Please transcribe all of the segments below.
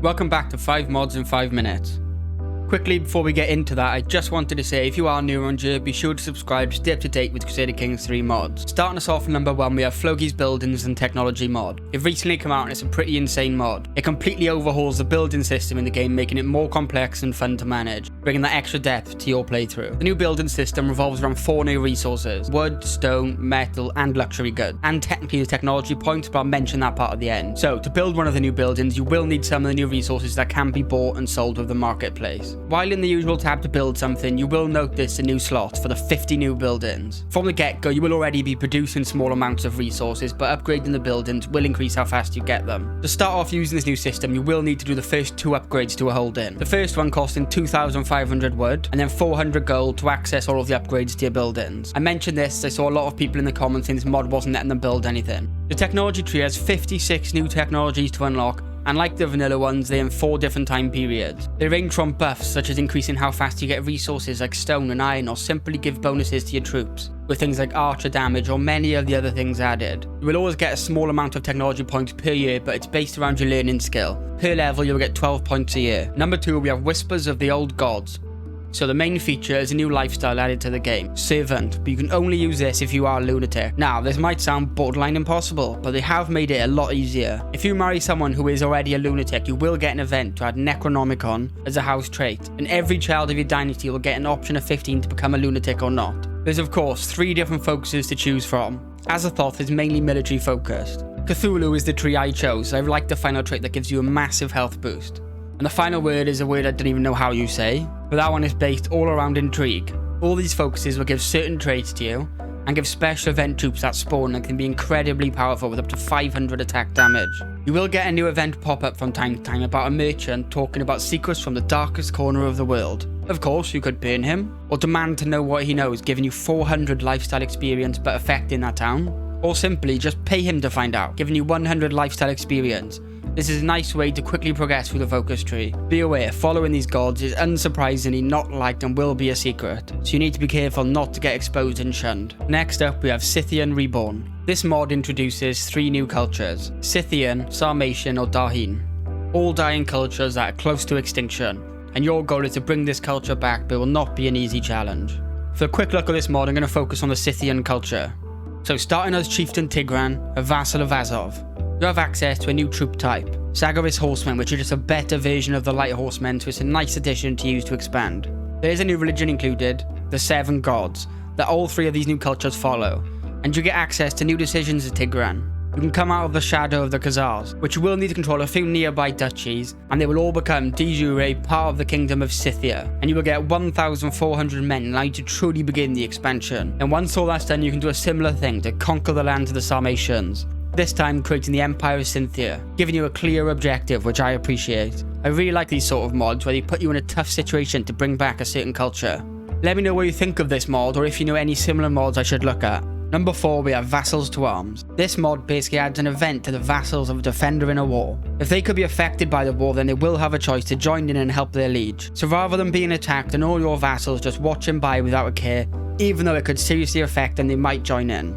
Welcome back to 5 mods in 5 minutes. Quickly before we get into that, I just wanted to say if you are new around here, be sure to subscribe to stay up to date with Crusader Kings 3 mods. Starting us off at number 1, we have Floki's Buildings and Technology mod. It recently come out and it's a pretty insane mod. It completely overhauls the building system in the game, making it more complex and fun to manage, bringing that extra depth to your playthrough. The new building system revolves around 4 new resources: wood, stone, metal, and luxury goods. And technically the technology points, but I'll mention that part at the end. So to build one of the new buildings, you will need some of the new resources that can be bought and sold with the marketplace. While in the usual tab to build something, you will notice a new slot for the 50 new buildings. From the get-go, you will already be producing small amounts of resources, but upgrading the buildings will increase how fast you get them. To start off using this new system, you will need to do the first 2 upgrades to a hold-in. The first one costing 2,500 wood, and then 400 gold to access all of the upgrades to your buildings. I mentioned this, I saw a lot of people in the comments saying this mod wasn't letting them build anything. The technology tree has 56 new technologies to unlock, and like the vanilla ones, they're in 4 different time periods. They range from buffs such as increasing how fast you get resources like stone and iron, or simply give bonuses to your troops, with things like archer damage or many of the other things added. You will always get a small amount of technology points per year, but it's based around your learning skill. Per level you'll get 12 points a year. Number 2, we have Whispers of the Old Gods. So the main feature is a new lifestyle added to the game, Servant, but you can only use this if you are a lunatic. Now, this might sound borderline impossible, but they have made it a lot easier. If you marry someone who is already a lunatic, you will get an event to add Necronomicon as a house trait, and every child of your dynasty will get an option of 15 to become a lunatic or not. There's of course 3 different focuses to choose from. Azathoth is mainly military focused. Cthulhu is the tree I chose, so I like the final trait that gives you a massive health boost. And the final word is a word I don't even know how you say, but that one is based all around intrigue. All these focuses will give certain traits to you, and give special event troops that spawn and can be incredibly powerful with up to 500 attack damage. You will get a new event pop up from time to time about a merchant talking about secrets from the darkest corner of the world. Of course, you could burn him, or demand to know what he knows, giving you 400 lifestyle experience but affecting that town. Or simply just pay him to find out, giving you 100 lifestyle experience. This is a nice way to quickly progress through the focus tree. Be aware, following these gods is unsurprisingly not liked and will be a secret, so you need to be careful not to get exposed and shunned. Next up we have Scythian Reborn. This mod introduces 3 new cultures: Scythian, Sarmatian or Dahin. All dying cultures that are close to extinction, and your goal is to bring this culture back, but it will not be an easy challenge. For a quick look at this mod, I'm going to focus on the Scythian culture. So starting as Chieftain Tigran, a vassal of Azov. You have access to a new troop type, Sagaris Horsemen, which are just a better version of the Light Horsemen, so it's a nice addition to use to expand. There is a new religion included, the 7 gods, that all 3 of these new cultures follow, and you get access to new decisions as Tigran. You can come out of the shadow of the Khazars, which you will need to control a few nearby duchies, and they will all become de jure part of the Kingdom of Scythia, and you will get 1,400 men allowing you to truly begin the expansion. And once all that's done, you can do a similar thing to conquer the land of the Sarmatians, this time creating the Empire of Cynthia, giving you a clear objective, which I appreciate. I really like these sort of mods where they put you in a tough situation to bring back a certain culture. Let me know what you think of this mod, or if you know any similar mods I should look at. Number 4, we have Vassals to Arms. This mod basically adds an event to the vassals of a defender in a war. If they could be affected by the war, then they will have a choice to join in and help their liege. So rather than being attacked and all your vassals just watching by without a care, even though it could seriously affect them, they might join in.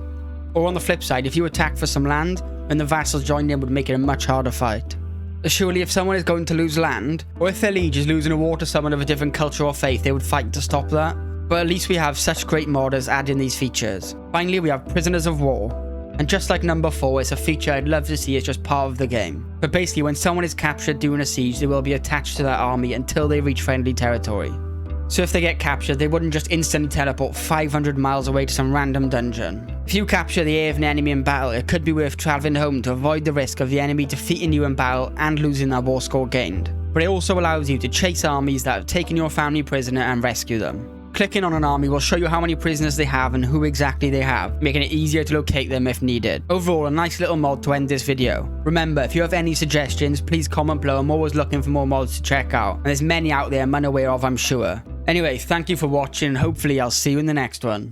Or on the flip side, if you attack for some land, and the vassals join in, would make it a much harder fight. Surely if someone is going to lose land, or if their liege is losing a war to someone of a different culture or faith, they would fight to stop that. But at least we have such great modders adding these features. Finally, we have Prisoners of War. And just like number 4, it's a feature I'd love to see as just part of the game. But basically, when someone is captured during a siege, they will be attached to that army until they reach friendly territory. So if they get captured, they wouldn't just instantly teleport 500 miles away to some random dungeon. If you capture the heir of an enemy in battle, it could be worth travelling home to avoid the risk of the enemy defeating you in battle and losing that war score gained. But it also allows you to chase armies that have taken your family prisoner and rescue them. Clicking on an army will show you how many prisoners they have and who exactly they have, making it easier to locate them if needed. Overall, a nice little mod to end this video. Remember, if you have any suggestions, please comment below. I'm always looking for more mods to check out, and there's many out there I'm unaware of, I'm sure. Anyway, thank you for watching, hopefully I'll see you in the next one.